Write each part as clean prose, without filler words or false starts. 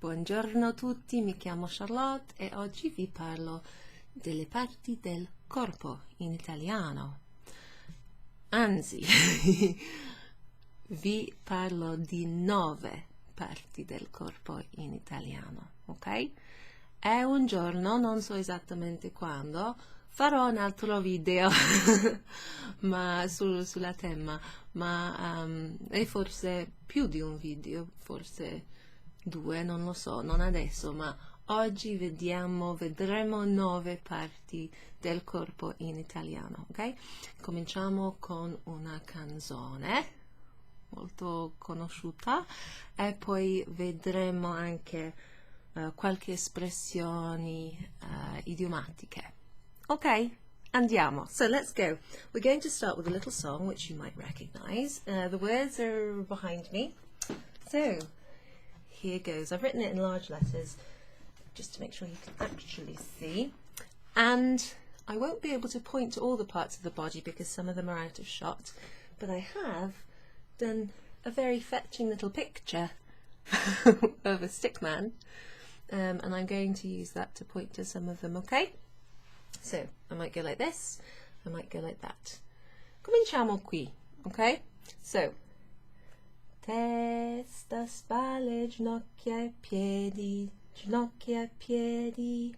Buongiorno a tutti, mi chiamo Charlotte e oggi vi parlo delle parti del corpo in italiano. Anzi, vi parlo di 9 parti del corpo in italiano, ok? È un giorno, non so esattamente quando, farò un altro video ma sulla tema, ma e forse più di un video, forse 2, non lo so, non adesso, ma oggi vedremo 9 parti del corpo in italiano, ok? Cominciamo con una canzone molto conosciuta e poi vedremo anche qualche espressioni idiomatiche. Ok, andiamo. So let's go. We're going to start with a little song which you might recognize. The words are behind me. So here goes. I've written it in large letters just to make sure you can actually see. And I won't be able to point to all the parts of the body because some of them are out of shot, but I have done a very fetching little picture of a stick man, and I'm going to use that to point to some of them, okay? So I might go like this, I might go like that. Cominciamo qui, okay? So testa, spalle, ginocchia e piedi, ginocchia e piedi.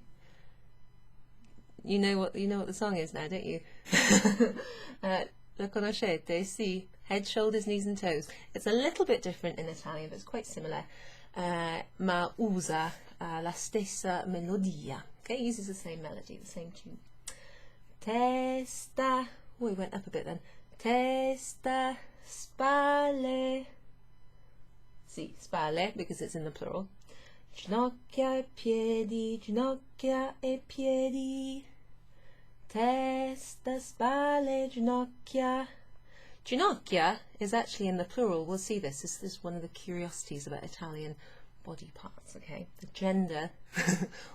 You know what the song is now, don't you? Lo conoscete? Sì. Head, shoulders, knees and toes. It's a little bit different in Italian, but it's quite similar. Ma usa la stessa melodia. Okay, it uses the same melody, the same tune. Testa. Oh, it went up a bit then. Testa, spalle. Sì, spalle, because it's in the plural. Ginocchia e piedi, ginocchia e piedi. Testa, spalle, ginocchia. Ginocchia is actually in the plural. We'll see this. This is one of the curiosities about Italian body parts, okay? The gender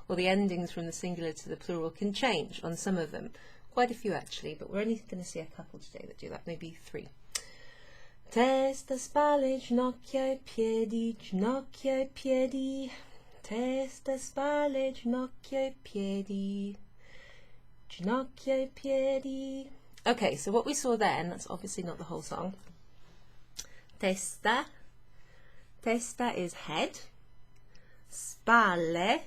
or the endings from the singular to the plural can change on some of them. Quite a few actually, but we're only going to see a couple today that do that, maybe 3. Testa, spalle, ginocchia e piedi, ginocchia e piedi. Testa, spalle, ginocchia e piedi, ginocchia e piedi. Okay, so what we saw then, that's obviously not the whole song. Testa. Testa is head. Spalle,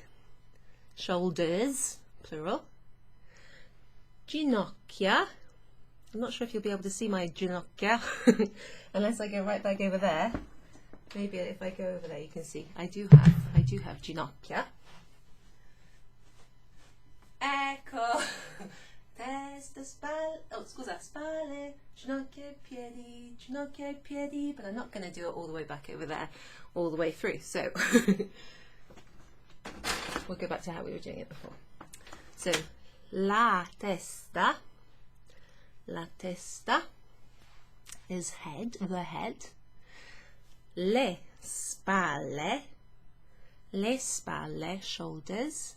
shoulders, plural. Ginocchia. I'm not sure if you'll be able to see my ginocchia unless I go right back over there. Maybe if I go over there you can see. I do have ginocchia. Ecco. Testa, spalle, oh scusa, spalle, ginocchia e piedi, but I'm not going to do it all the way back over there, all the way through, so we'll go back to how we were doing it before. So, la testa is head, the head. Le spalle, shoulders.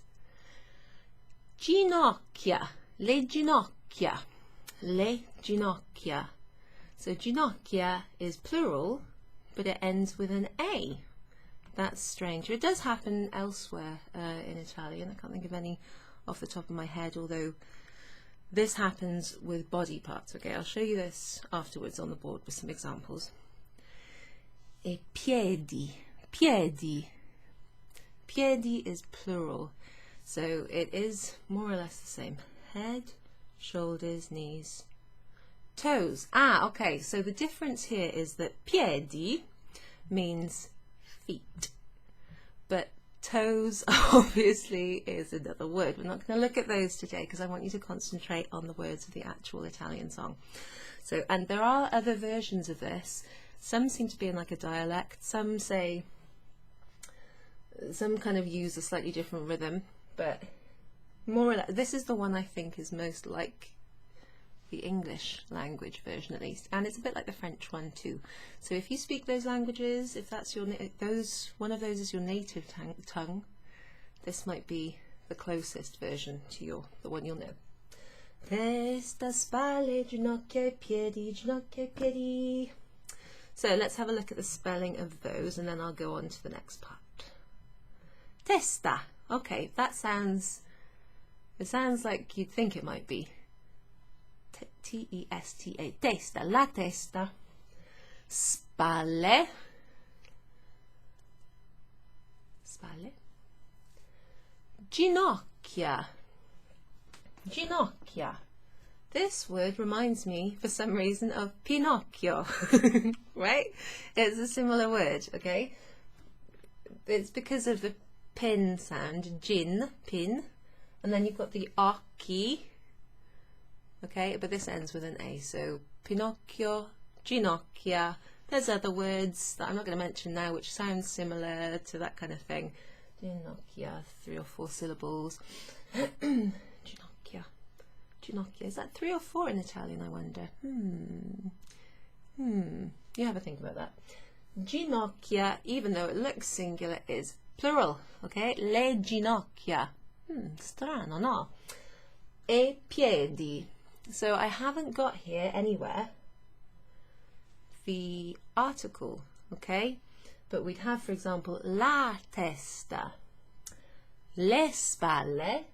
Ginocchia, le ginocchia. So ginocchia is plural, but it ends with an A. That's strange. It does happen elsewhere in Italian. I can't think of any off the top of my head, although this happens with body parts. Okay, I'll show you this afterwards on the board with some examples. E piedi. Piedi is plural, so it is more or less the same. Head, shoulders, knees, toes. Ah, okay, so the difference here is that piedi means feet, but toes obviously is another word. We're not going to look at those today because I want you to concentrate on the words of the actual Italian song. So, and there are other versions of this. Some seem to be in like a dialect, some kind of use a slightly different rhythm, but more or less, this is the one I think is most like the English language version at least, and it's a bit like the French one too. So if you speak those languages, if that's your one of those is your native tongue, this might be the closest version to the one you'll know. Testa, spalle, ginocchia e piedi. So let's have a look at the spelling of those and then I'll go on to the next part. Testa. Okay, it sounds like you'd think it might be. T-E-S-T-A. Testa, la testa. Spalle. Spalle. Ginocchia. Ginocchia. This word reminds me, for some reason, of Pinocchio, right? It's a similar word, okay? It's because of the pin sound, gin, pin, and then you've got the occhi, okay? But this ends with an A, so Pinocchio, Ginocchia. There's other words that I'm not going to mention now which sound similar to that kind of thing. Ginocchia, 3 or 4 syllables. Ginocchia. Ginocchia. Is that 3 or 4 in Italian, I wonder? You have a think about that. Ginocchia, even though it looks singular, is plural. Okay? Le ginocchia. Strano, no? E piedi. So I haven't got here anywhere the article, okay? But we'd have, for example, la testa, le spalle,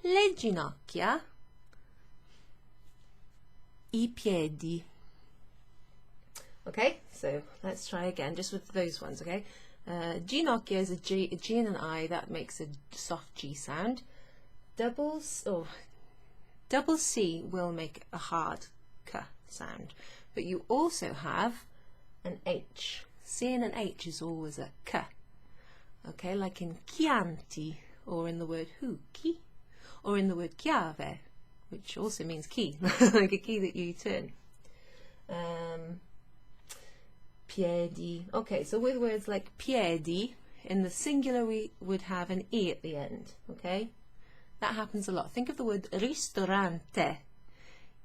le ginocchia, I piedi. Okay, so let's try again, just with those ones, okay? Ginocchia is a G and an I, that makes a soft G sound. Double C will make a hard K sound. But you also have an H. C and an H is always a K. Okay, like in Chianti, or in the word huki, or in the word chiave, which also means key, like a key that you turn. Piedi. Okay, so with words like piedi, in the singular we would have an E at the end, okay? That happens a lot. Think of the word ristorante.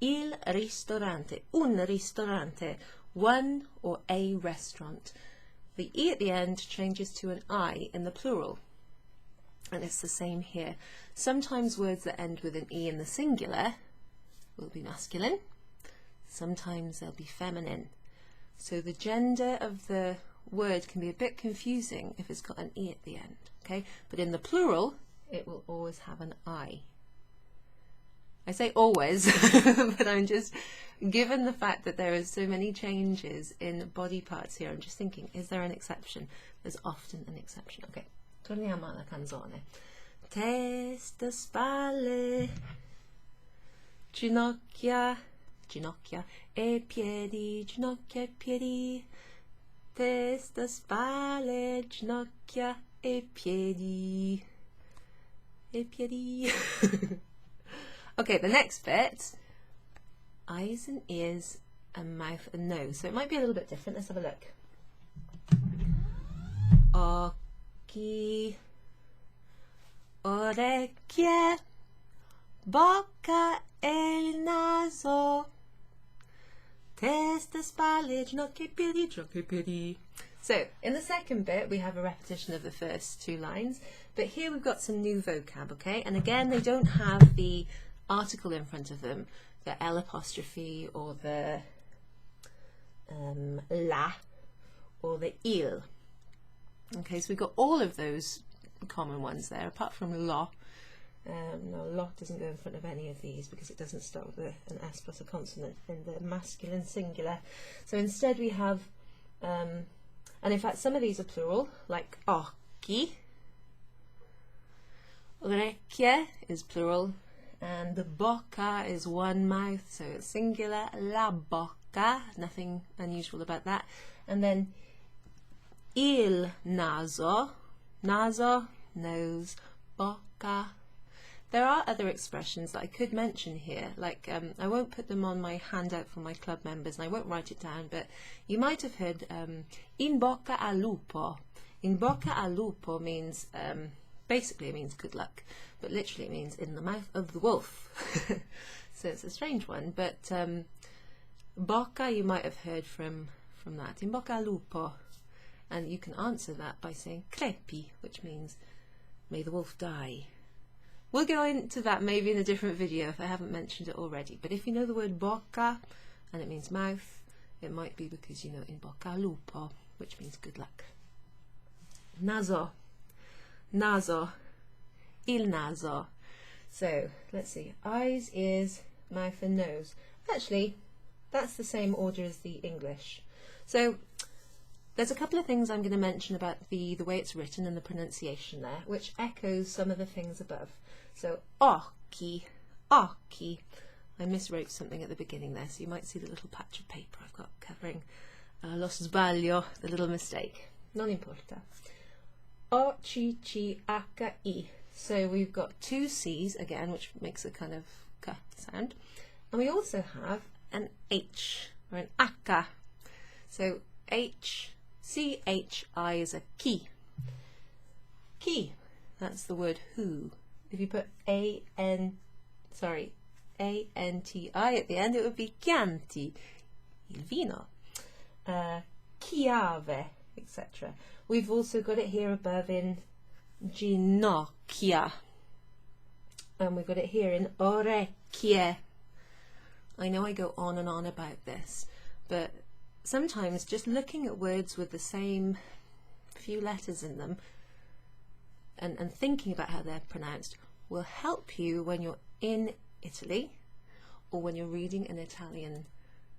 Il ristorante. Un ristorante. One or a restaurant. The E at the end changes to an I in the plural. And it's the same here. Sometimes words that end with an E in the singular will be masculine. Sometimes they'll be feminine. So the gender of the word can be a bit confusing if it's got an E at the end, okay? But in the plural, it will always have an I. I say always, but I'm just, given the fact that there are so many changes in body parts here, I'm just thinking, is there an exception? There's often an exception. Okay, torniamo alla canzone. Testa, spalle, ginocchia, ginocchia e piedi, ginocchia e piedi, testa, spalle, ginocchia e piedi, e piedi. Okay, the next bit, eyes and ears and mouth and nose. So it might be a little bit different. Let's have a look. Occhi, orecchie, bocca e il naso, testa, spalle, ginocchia e piedi, ginocchia e piedi. So in the second bit we have a repetition of the first 2 lines, but here we've got some new vocab, okay? And again, they don't have the article in front of them, the L apostrophe or the la or the il. Okay, so we've got all of those common ones there, apart from lo. No, lo doesn't go in front of any of these because it doesn't start with an S plus a consonant in the masculine singular. So instead we have, and in fact some of these are plural, like occhi. Orecchie is plural, and the bocca is one mouth, so it's singular. La bocca, nothing unusual about that. And then il naso, naso, nose, bocca. There are other expressions that I could mention here, like I won't put them on my handout for my club members and I won't write it down, but you might have heard in bocca al lupo. In bocca al lupo means, basically it means good luck, but literally it means in the mouth of the wolf. So it's a strange one, but bocca you might have heard from that, in bocca al lupo. And you can answer that by saying crepi, which means may the wolf die. We'll go into that maybe in a different video if I haven't mentioned it already, but if you know the word bocca and it means mouth, it might be because you know in bocca al lupo, which means good luck. Naso. naso, il naso. So let's see, eyes, ears, mouth and nose. Actually, that's the same order as the English. So there's a couple of things I'm going to mention about the way it's written and the pronunciation there, which echoes some of the things above. So occhi, occhi. I miswrote something at the beginning there, so you might see the little patch of paper I've got covering lo sbaglio, the little mistake. Non importa. O-C-C-H-I. So we've got two C's again, which makes a kind of K sound. And we also have an H or an H. So C-H-I is a key. Key. That's the word who. If you put A-N-T-I at the end, it would be Chianti, il vino, chiave, etc. We've also got it here above in Ginocchia, and we've got it here in orecchie. I know I go on and on about this, but sometimes just looking at words with the same few letters in them and thinking about how they're pronounced will help you when you're in Italy or when you're reading an Italian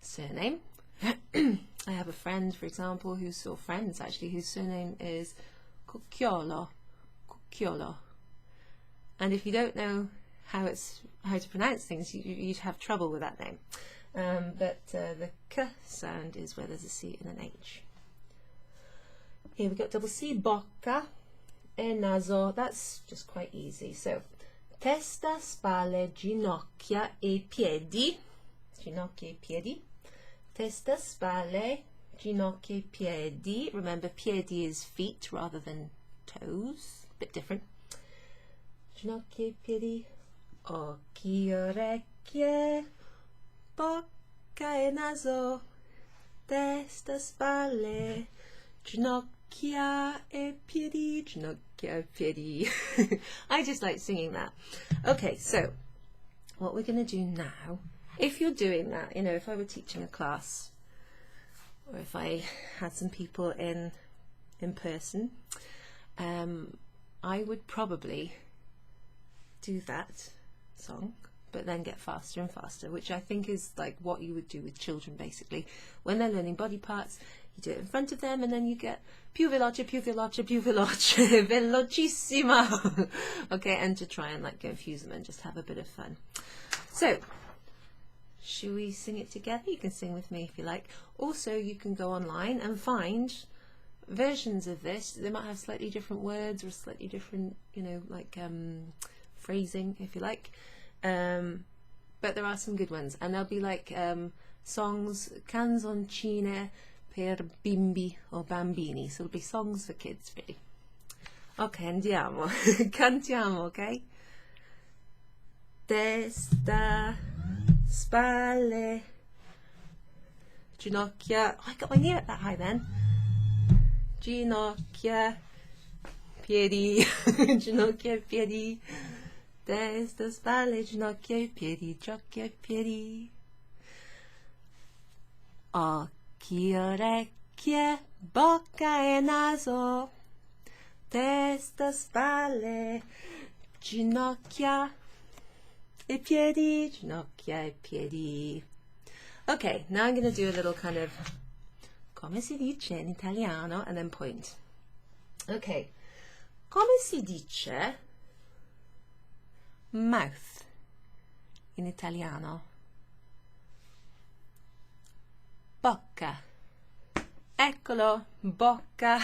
surname. I have a friend, for example, whose surname is Cucchiolo. Cucchiolo. And if you don't know how to pronounce things, you'd have trouble with that name. But the K sound is where there's a C and an H. Here we've got double C, bocca e naso. That's just quite easy. So testa, spalle, ginocchia e piedi. Ginocchia e piedi. Testa, spalle, ginocchia e piedi. Remember, piedi is feet rather than toes. A bit different. Ginocchia e piedi. Occhi, orecchie. Bocca e naso. Testa, spalle, ginocchia e piedi. Ginocchia e piedi. I just like singing that. Okay, so what we're going to do now, if you're doing that, if I were teaching a class or if I had some people in person, I would probably do that song, but then get faster and faster, which I think is like what you would do with children basically. When they're learning body parts, you do it in front of them and then you get più veloce, più veloce, più veloce, velocissima. Okay, and to try and like confuse them and just have a bit of fun. So, should we sing it together? You can sing with me if you like. Also, you can go online and find versions of this. They might have slightly different words or slightly different, phrasing, if you like. But there are some good ones, and there'll be like songs, canzoncine per bimbi or bambini. So it'll be songs for kids, really. Ok, andiamo. Cantiamo, ok? Testa, spalle, ginocchia. Oh, I got my knee up that high then. Ginocchia, piedi, ginocchia, piedi. Testa, spalle, ginocchia e piedi, ginocchia e piedi. Occhi, orecchie, bocca e naso. Testa, spalle, ginocchia e piedi, ginocchia e piedi. Okay, now I'm going to do a little kind of come si dice in italiano and then point. Okay, come si dice mouth in italiano? Bocca. Eccolo, bocca.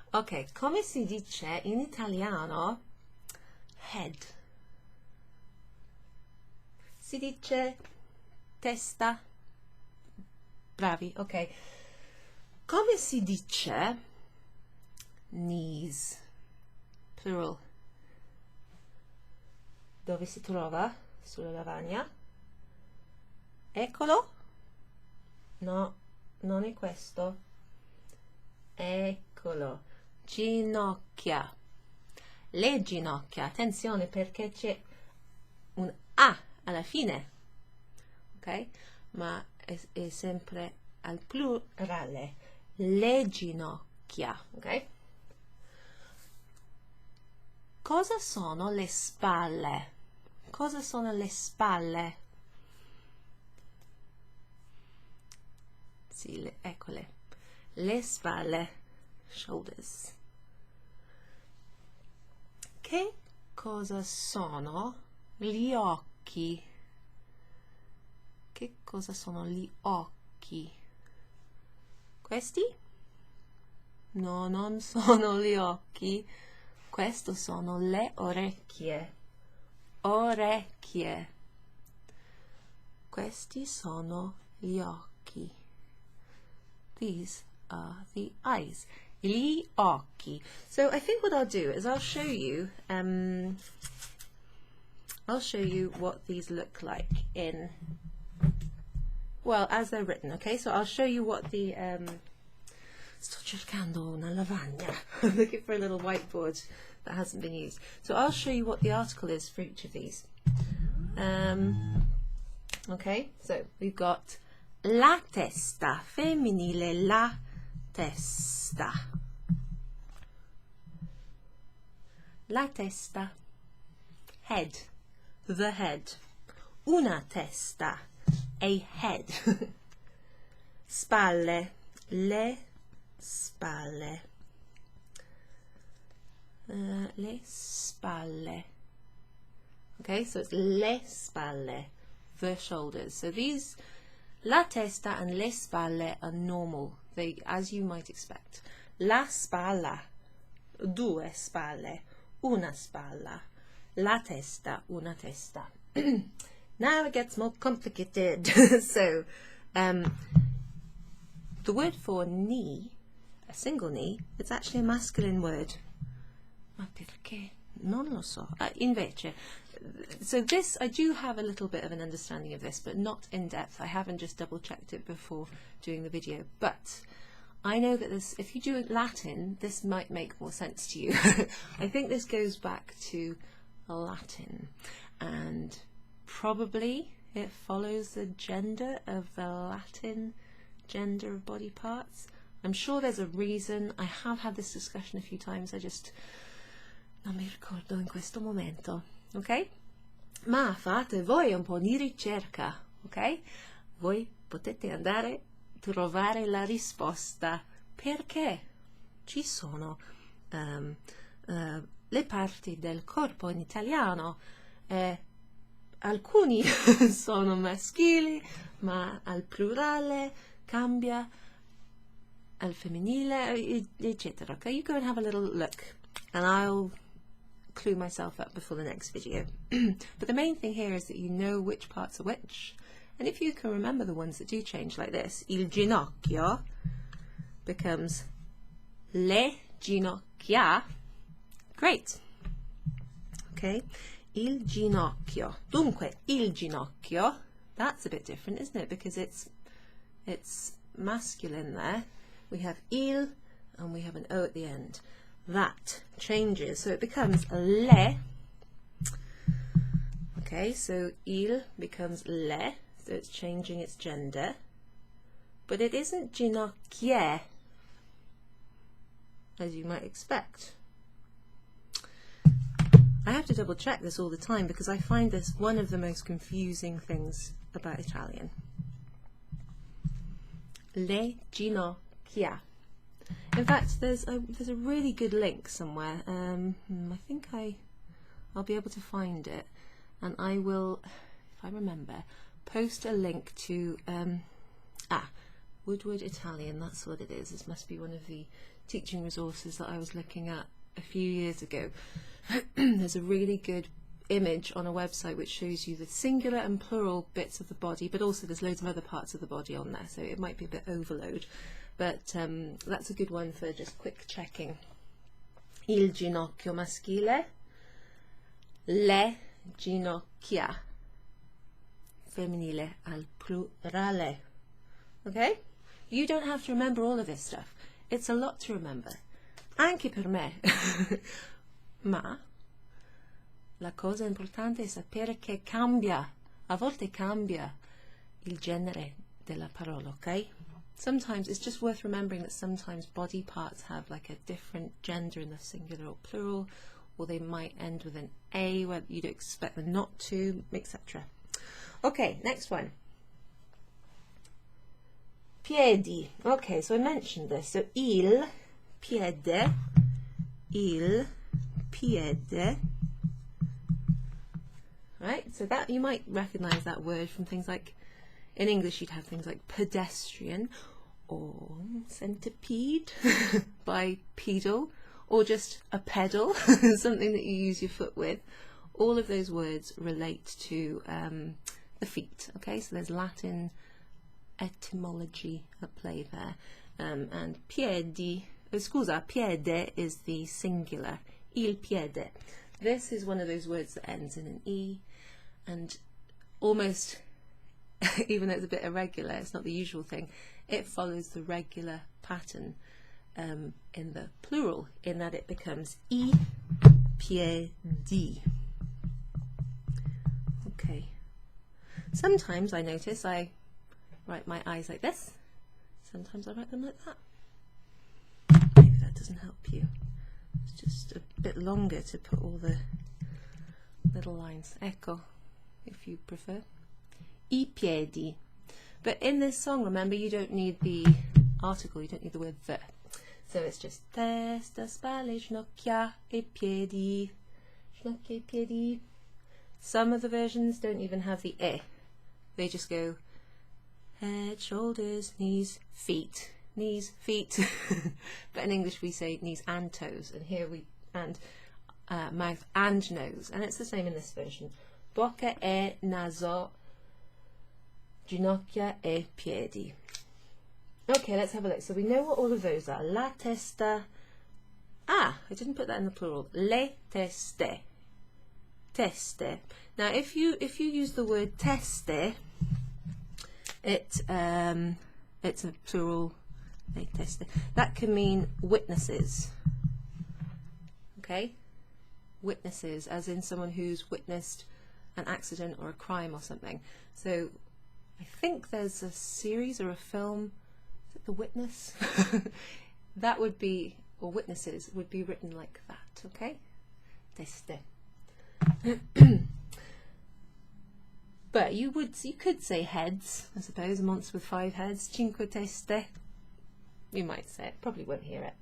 Ok, come si dice in italiano head? Si dice testa. Bravi, ok. Come si dice knees? Plural. Dove si trova? Sulla lavagna. Eccolo. No, non è questo. Eccolo. Ginocchia. Le ginocchia. Attenzione perché c'è un A alla fine. Ok? Ma è sempre al plurale. Le ginocchia. Ok? Cosa sono le spalle? Cosa sono le spalle? Sì, eccole. Le spalle, shoulders. Che cosa sono gli occhi? Che cosa sono gli occhi? Questi? No, non sono gli occhi. Questo sono le orecchie. Orecchie. Questi sono gli occhi. These are the eyes. Gli occhi. So I think what I'll do is I'll show you what these look like in, well, as they're written, okay? So I'll show you what the sto cercando una lavagna. I'm looking for a little whiteboard that hasn't been used. So I'll show you what the article is for each of these. Okay, so we've got la testa, femminile, la testa. La testa, head, the head. Una testa, a head. Spalle, le spalle. Le spalle. Okay, so it's le spalle, the shoulders. So these, la testa and le spalle are normal, they, as you might expect. La spalla, due spalle, una spalla. La testa, una testa. Now it gets more complicated. So, the word for knee, a single knee, it's actually a masculine word. Ma perché? Non lo so. Invece, so this, I do have a little bit of an understanding of this, but not in depth. I haven't just double checked it before doing the video. But I know that this, if you do it Latin, this might make more sense to you. I think this goes back to Latin, and probably it follows the gender of the Latin gender of body parts. I'm sure there's a reason. I have had this discussion a few times. I just non mi ricordo in questo momento, ok? Ma fate voi un po' di ricerca, ok? Voi potete andare a trovare la risposta, perché ci sono le parti del corpo in italiano, alcuni sono maschili, ma al plurale cambia, al femminile, eccetera. Okay, you go and have a little look, and I'll clue myself up before the next video. But the main thing here is that you know which parts are which, and if you can remember the ones that do change, like this, il ginocchio becomes le ginocchia. Great. Okay, il ginocchio. Dunque, il ginocchio, that's a bit different, isn't it? Because it's masculine there. We have il and we have an O at the end. That changes, so it becomes le. Okay, so il becomes le, so it's changing its gender. But it isn't ginocchia, as you might expect. I have to double check this all the time because I find this one of the most confusing things about Italian. Le ginocchia. In fact, there's a really good link somewhere. I think I'll be able to find it, and I will, if I remember, post a link to Woodward Italian. That's what it is. This must be one of the teaching resources that I was looking at a few years ago. There's a really good image on a website which shows you the singular and plural bits of the body, but also there's loads of other parts of the body on there, so it might be a bit overload. But that's a good one for just quick checking. Il ginocchio maschile, le ginocchia femminile al plurale. Okay? You don't have to remember all of this stuff. It's a lot to remember. Anche per me. Ma la cosa importante è sapere che cambia. A volte cambia il genere della parola, okay? Sometimes it's just worth remembering that sometimes body parts have like a different gender in the singular or plural, or they might end with an A where you'd expect them not to, etc. Okay, next one. Piedi. Okay, so I mentioned this. So il piede, right? So that you might recognize that word from things like, in English you'd have things like pedestrian or centipede, bipedal, or just a pedal, something that you use your foot with. All of those words relate to the feet. Okay, so there's Latin etymology at play there. And piedi, scusa, piede is the singular, il piede. This is one of those words that ends in an E, and almost, even though it's a bit irregular, it's not the usual thing, it follows the regular pattern in the plural, in that it becomes I piedi. Okay. Sometimes I notice I write my I's like this. Sometimes I write them like that. Maybe that doesn't help you. It's just a bit longer to put all the little lines. Ecco, if you prefer. I piedi. But in this song, remember, you don't need the article, you don't need the word the. So it's just Testa, Spalle, Ginocchia e Piedi. Ginocchia e Piedi. Some of the versions don't even have the e. They just go head, shoulders, knees, feet. Knees, feet. But in English we say knees and toes, and here we mouth and nose, and it's the same in this version. Bocca e naso, ginocchia e piedi. Okay, let's have a look. So we know what all of those are. La testa. Ah, I didn't put that in the plural. Le teste. Teste. Now, if you use the word teste, it's a plural. Le teste. That can mean witnesses. Okay, witnesses, as in someone who's witnessed an accident or a crime or something. So I think there's a series or a film, is it The Witness? That would be, or witnesses, would be written like that, okay? Teste. But you could say heads, I suppose, a monster with 5 heads. Cinque teste. You might say it, probably won't hear it.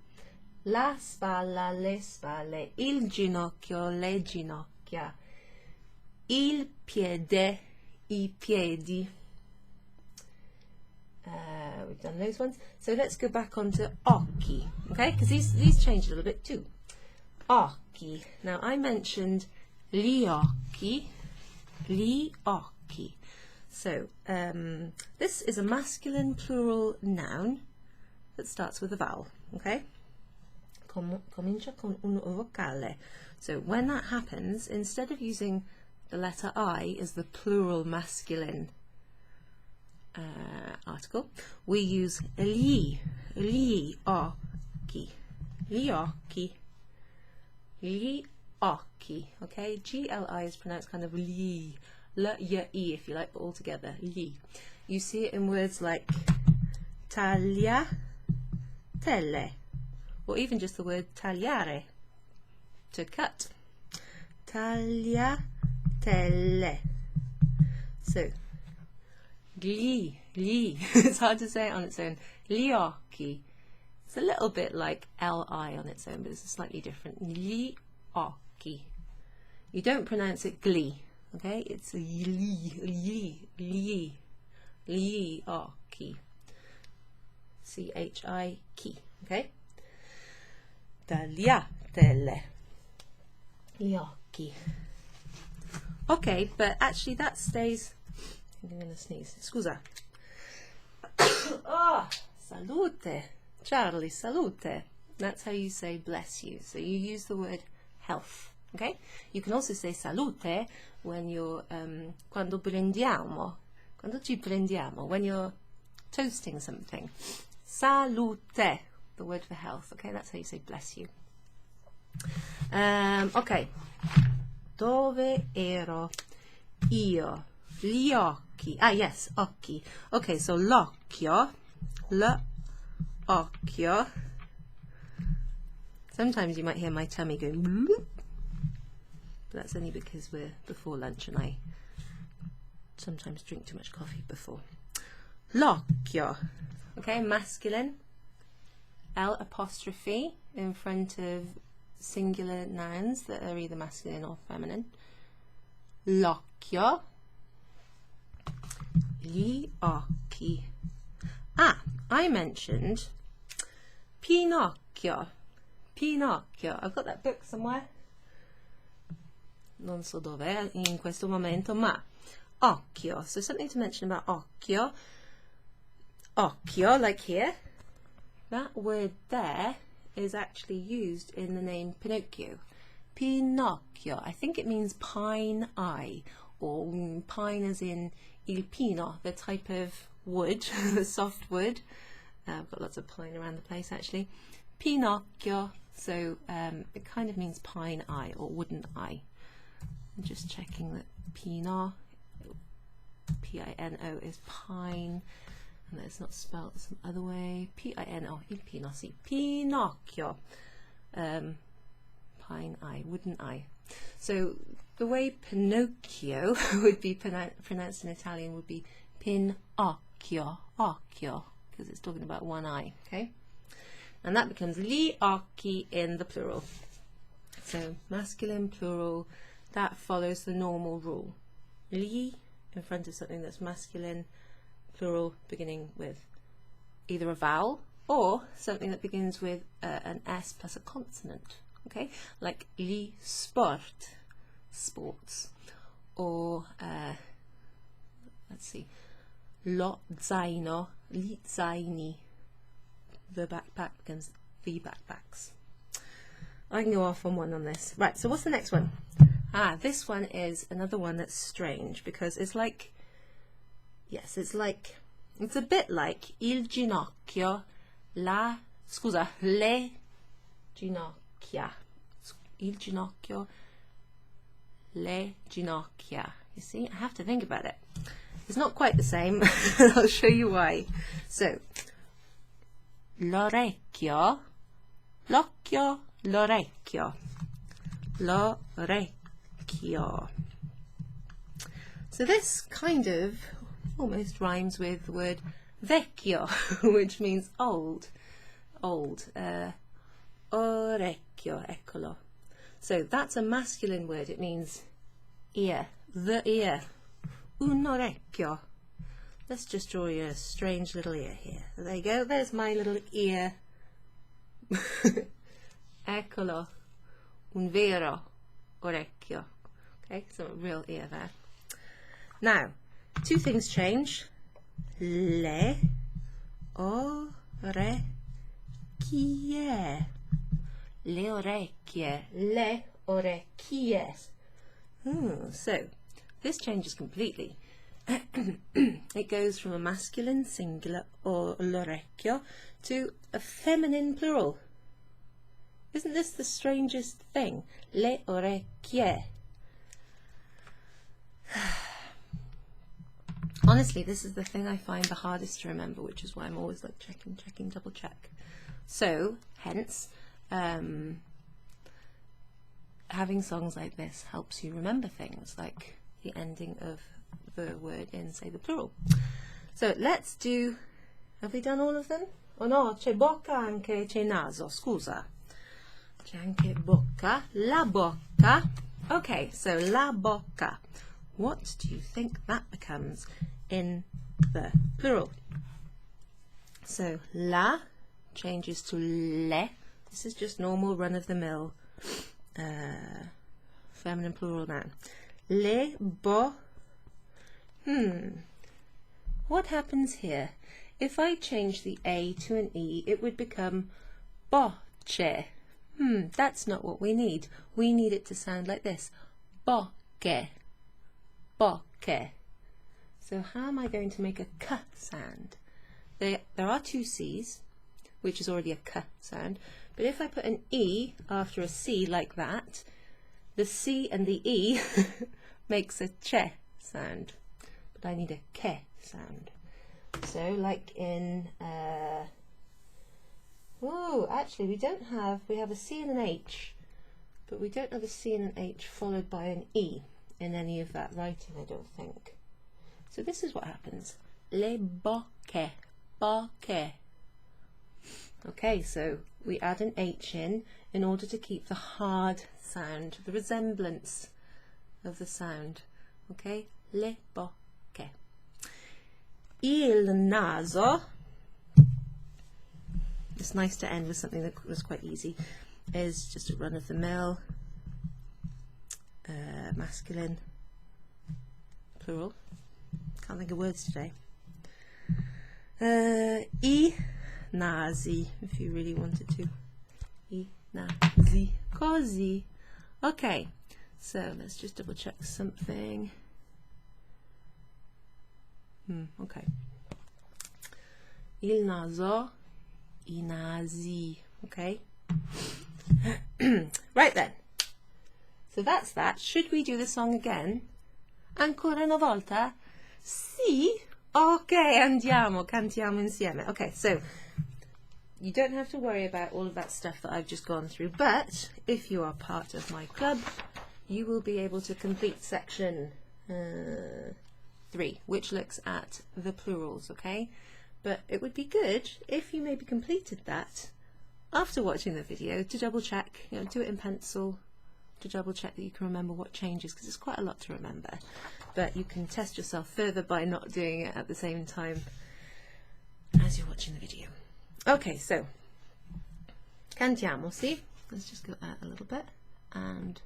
La spalla, le spalle, il ginocchio, le ginocchia, il piede, I piedi. We've done those ones. So let's go back onto occhi, okay? Because these change a little bit too. Occhi. Now I mentioned gli occhi. So this is a masculine plural noun that starts with a vowel, okay? Comincia con un vocale. So when that happens, instead of using the letter I as the plural masculine article, we use gli occhi, okay? GLI is pronounced kind of li, l-y-e if you like, but all together, li. You see it in words like taglia, telle, or even just the word tagliare, to cut. Taglia, telle. So, gli. It's hard to say it on its own. Gli occhi. It's a little bit like li on its own, but it's slightly different. Gli occhi. You don't pronounce it glee, okay? It's gli occhi. C-H-I, chi, okay? Tagliatelle. Gli occhi. Okay, but actually that stays. I'm going to sneeze. Scusa. Oh, salute. Charlie, salute. That's how you say bless you. So you use the word health. Okay? You can also say salute when you're quando prendiamo. Quando ci prendiamo. When you're toasting something. Salute. The word for health. Okay? That's how you say bless you. Okay. Dove ero io? Gli occhi. Ah, yes, occhi. Okay, so l'occhio. L'occhio. Sometimes you might hear my tummy going bloop. but that's only because we're before lunch and I sometimes drink too much coffee before. L'occhio, okay, masculine, L apostrophe in front of singular nouns that are either masculine or feminine. L'occhio, gli occhi. Ah, I mentioned Pinocchio. Pinocchio. I've got that book somewhere. Non so dove in questo momento, ma occhio. So something to mention about occhio. Occhio, like here. That word there is actually used in the name Pinocchio. Pinocchio. I think it means pine eye, or pine as in il pino, the type of wood, the soft wood. I've got lots of pine around the place actually. Pinocchio, so it kind of means pine eye or wooden eye. I'm just checking that Pino, P-I-N-O, is pine, and that it's not spelled some other way. P-I-N-O, il pino, sì. Pinocchio, pine eye, wooden eye. So the way Pinocchio would be pronounced in Italian would be Pinocchio, occhio, because it's talking about one eye, okay? And that becomes gli occhi in the plural. So masculine, plural, that follows the normal rule. Gli in front of something that's masculine, plural, beginning with either a vowel or something that begins with an S plus a consonant, okay? Like gli sport, sports, or let's see, lo zaino, gli zaini, the backpack becomes the backpacks. I can go off on one on this. Right, so what's the next one? Ah, this one is another one that's strange because it's like, yes, it's a bit like il ginocchio, le ginocchia. Il ginocchio, le ginocchia. You see, I have to think about it. It's not quite the same. I'll show you why. So, l'orecchio, l'occhio, l'orecchio, l'orecchio. So this kind of almost rhymes with the word vecchio, which means old, orecchio, eccolo. So that's a masculine word. It means ear, the ear, un orecchio. Let's just draw you a strange little ear here. There you go, there's my little ear. Eccolo, un vero orecchio. Okay, so a real ear there. Now, two things change. Le orecchie. Le orecchie. Le orecchie. So, this changes completely. It goes from a masculine singular or l'orecchio to a feminine plural. Isn't this the strangest thing? Le orecchie. Honestly, this is the thing I find the hardest to remember, which is why I'm always like checking, double check. So, hence, having songs like this helps you remember things, like the ending of the word in, say, the plural. So let's do, have we done all of them? Oh no, c'è bocca anche, c'è naso, scusa. C'è anche bocca, la bocca. Okay, so la bocca. What do you think that becomes in the plural? So la changes to le. This is just normal run-of-the-mill feminine plural noun. Le bo. What happens here? If I change the A to an E, it would become bocce. That's not what we need. We need it to sound like this. Bocche. Bocche. So how am I going to make a K sound? There are two C's, which is already a K sound. But if I put an E after a C like that, the C and the E makes a che sound. But I need a ke sound. So like in, actually we have a C and an H, but we don't have a C and an H followed by an E in any of that writing, I don't think. So this is what happens. Le bocche, bocche. Okay, so we add an H in order to keep the hard sound, the resemblance of the sound. Okay, le bocche. Il naso, it's nice to end with something that was quite easy, is just a run-of-the-mill, masculine, plural. Can't think of words today. I nasi, if you really wanted to. I nasi, così. Okay, so let's just double check something. Okay. Il naso, I nasi. Okay. Right then. So that's that. Should we do the song again? Ancora una volta? Sì. Ok, andiamo, cantiamo insieme. Okay, so you don't have to worry about all of that stuff that I've just gone through, but if you are part of my club, you will be able to complete section 3, which looks at the plurals, okay? But it would be good if you maybe completed that after watching the video to double check, do it in pencil, to double check that you can remember what changes, because it's quite a lot to remember. But you can test yourself further by not doing it at the same time as you're watching the video. Okay, so cantiamo, see? Let's just go out a little bit and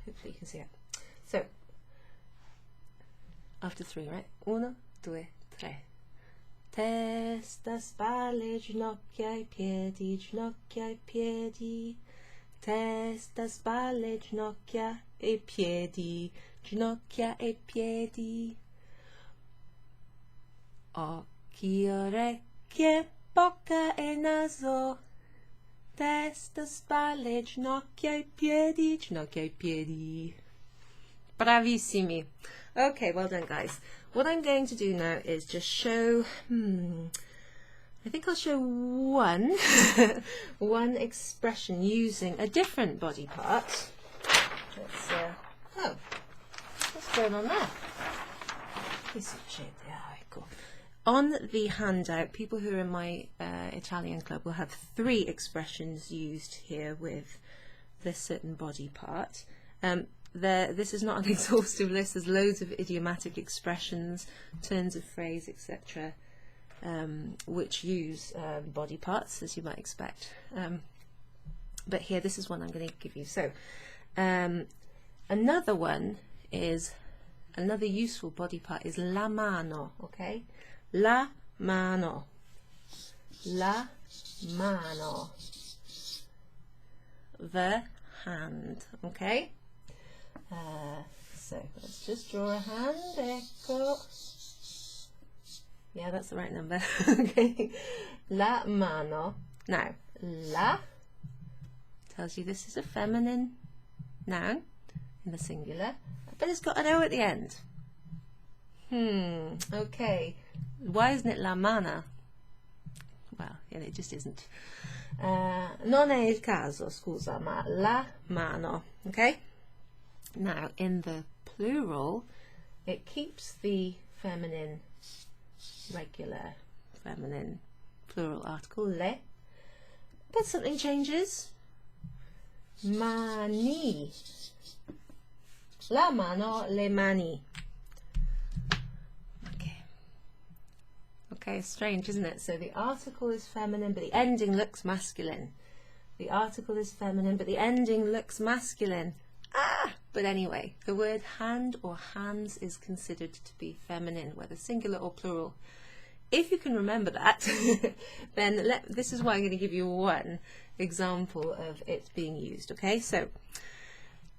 hopefully you can see it. So after 3, right? 1, 2, 3. Testa, spalle, ginocchia e piedi, ginocchia e piedi. Testa, spalle, ginocchia e piedi, ginocchia e piedi. Occhi, orecchie, bocca e naso. Testa, spalle, ginocchia e piedi, ginocchia e piedi. Bravissimi. Okay, well done guys. What I'm going to do now is just show, I think I'll show one, one expression using a different body part. Let's, oh, what's going on there? On the handout, people who are in my Italian club will have 3 expressions used here with this certain body part. This is not an exhaustive list. There's loads of idiomatic expressions, turns of phrase, etc., which use body parts, as you might expect. But here, this is one I'm going to give you. So another one is, another useful body part is la mano, okay? La mano. La mano. The hand, okay? So let's just draw a hand. Ecco. Yeah, that's the right number. Okay. La mano. Now, la tells you this is a feminine noun in the singular, but it's got an O at the end. Okay. Why isn't it la mana? Well, yeah, it just isn't. Non è il caso, scusa, ma la mano. Okay? Now, in the plural, it keeps the feminine, regular feminine plural article, le, but something changes. Mani. La mano, le mani. Okay, strange, isn't it? So the article is feminine, but the ending looks masculine. The article is feminine, but the ending looks masculine. But anyway, the word hand or hands is considered to be feminine, whether singular or plural. If you can remember that, then this is why I'm going to give you one example of it being used. Okay, so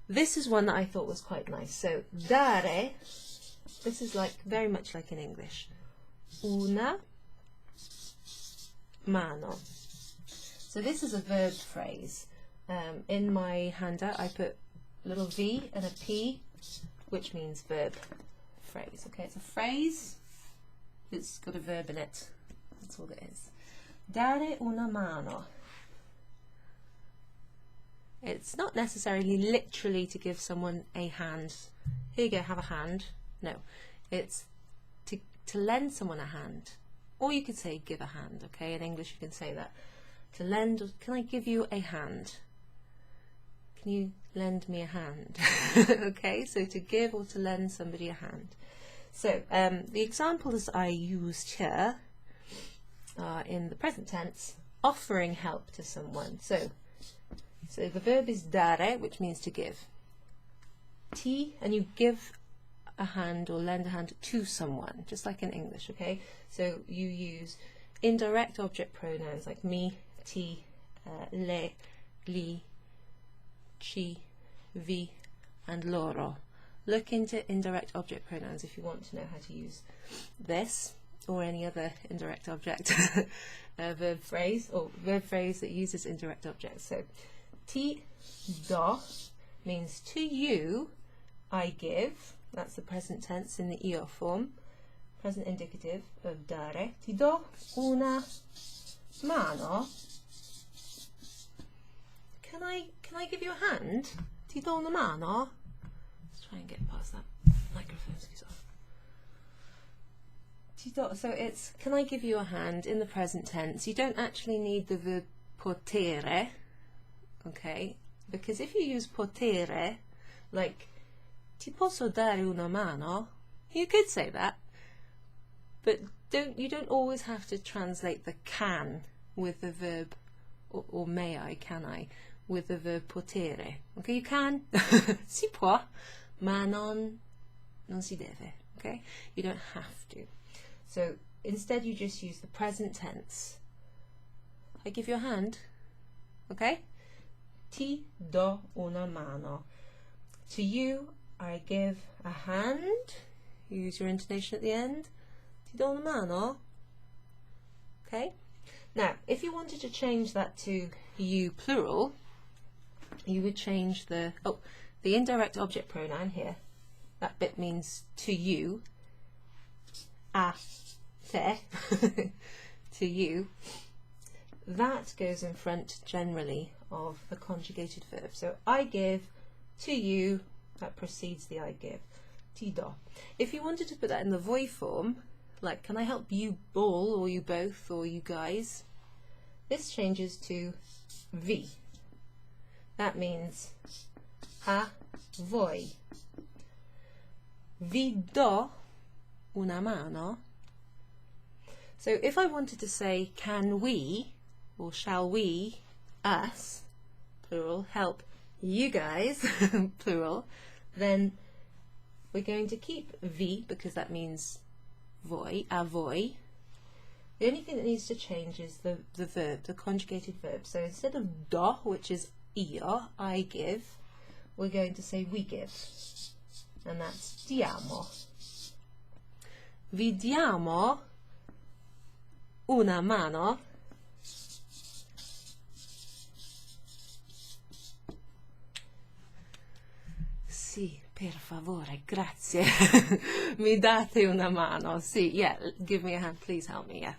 this is one that I thought was quite nice. So dare, this is like very much like in English. Una mano. So this is a verb phrase. In my handout I put a little V and a P, which means verb phrase. Okay, it's a phrase that's got a verb in it. That's all it is. Dare una mano. it's not necessarily literally to give someone a hand. Here you go, have a hand. No, it's to lend someone a hand. Or you could say give a hand, okay? In English you can say that. To lend, can I give you a hand? Can you lend me a hand? Okay, so to give or to lend somebody a hand. So the examples I used here are in the present tense, offering help to someone. So the verb is dare, which means to give. And you give a hand or lend a hand to someone, just like in English, okay? So you use indirect object pronouns like me, ti, le, li, ci, vi, and loro. Look into indirect object pronouns if you want to know how to use this or any other indirect object verb phrase that uses indirect objects. So ti do means to you I give. That's the present tense in the io form, present indicative of dare. Ti do una mano. Can I give you a hand? Ti do una mano. Let's try and get past that microphone. Excuse off. Ti do. So it's can I give you a hand in the present tense. You don't actually need the verb potere, okay? Because if you use potere, like ti posso dare una mano, you could say that, but you don't always have to translate the can with the verb, or may I, can I, with the verb potere. Okay, you can, si può, ma non si deve, okay? You don't have to. So instead you just use the present tense. I give you a hand, okay? Ti do una mano. To you, I give a hand. Use your intonation at the end. Ti do una mano. Okay? Now, if you wanted to change that to you plural, you would change the indirect object pronoun here. That bit means to you. A te. To you. That goes in front generally of the conjugated verb. So I give to you. That precedes the I give. Ti do. If you wanted to put that in the voi form, like can I help you all, or you both, or you guys, this changes to vi. That means a voi. Vi do una mano. So if I wanted to say can we, or shall we, us, plural, help you guys, plural, then we're going to keep vi because that means voi, a voi. The only thing that needs to change is the verb, the conjugated verb. So instead of do, which is io, I give, we're going to say we give. And that's diamo. Vi diamo una mano. Sì, per favore, grazie. Mi date una mano. Sì, yeah, give me a hand, please help me, yeah.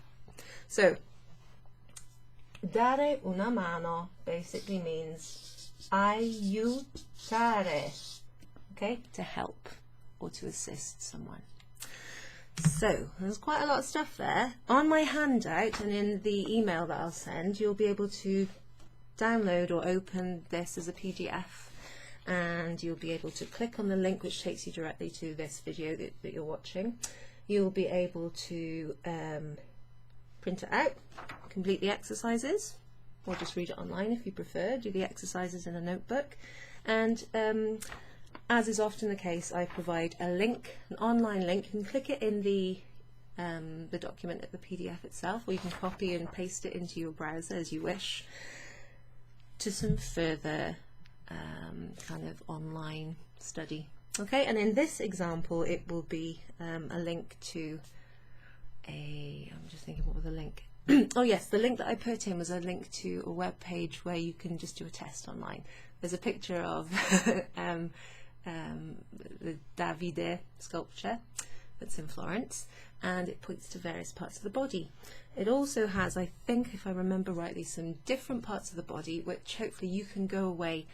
So, dare una mano basically means aiutare, okay, to help or to assist someone. So, there's quite a lot of stuff there. On my handout and in the email that I'll send, you'll be able to download or open this as a PDF. And you'll be able to click on the link which takes you directly to this video that you're watching. You'll be able to print it out, complete the exercises, or just read it online if you prefer, do the exercises in a notebook. And as is often the case, I provide a link, an online link. You can click it in the document at the PDF itself, or you can copy and paste it into your browser as you wish, to some further kind of online study. Okay, and in this example it will be a link to I'm just thinking, what was the link? Oh yes, the link that I put in was a link to a web page where you can just do a test online. There's a picture of the Davide sculpture, that's in Florence, and it points to various parts of the body. It also has, I think, if I remember rightly, some different parts of the body which hopefully you can go away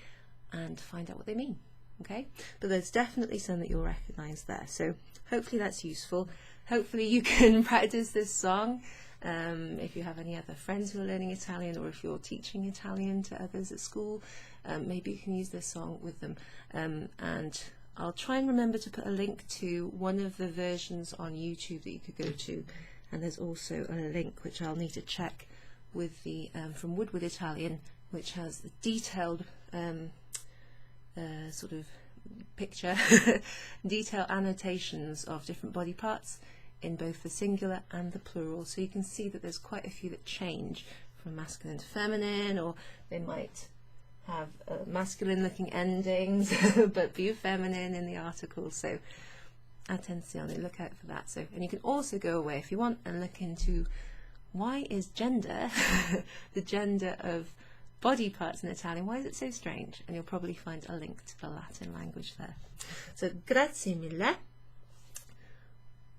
and find out what they mean. Okay, but there's definitely some that you'll recognize there, so hopefully that's useful. Hopefully you can practice this song if you have any other friends who are learning Italian, or if you're teaching Italian to others at school, maybe you can use this song with them. And I'll try and remember to put a link to one of the versions on YouTube that you could go to, and there's also a link which I'll need to check with the from Woodward Italian, which has the detailed sort of picture, detailed annotations of different body parts in both the singular and the plural, so you can see that there's quite a few that change from masculine to feminine, or they might have masculine looking endings but be feminine in the article. So attenzione, look out for that. So, and you can also go away if you want and look into why is gender the gender of body parts in Italian, why is it so strange? And you'll probably find a link to the Latin language there. So grazie mille,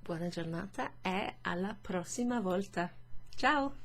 buona giornata e alla prossima volta. Ciao!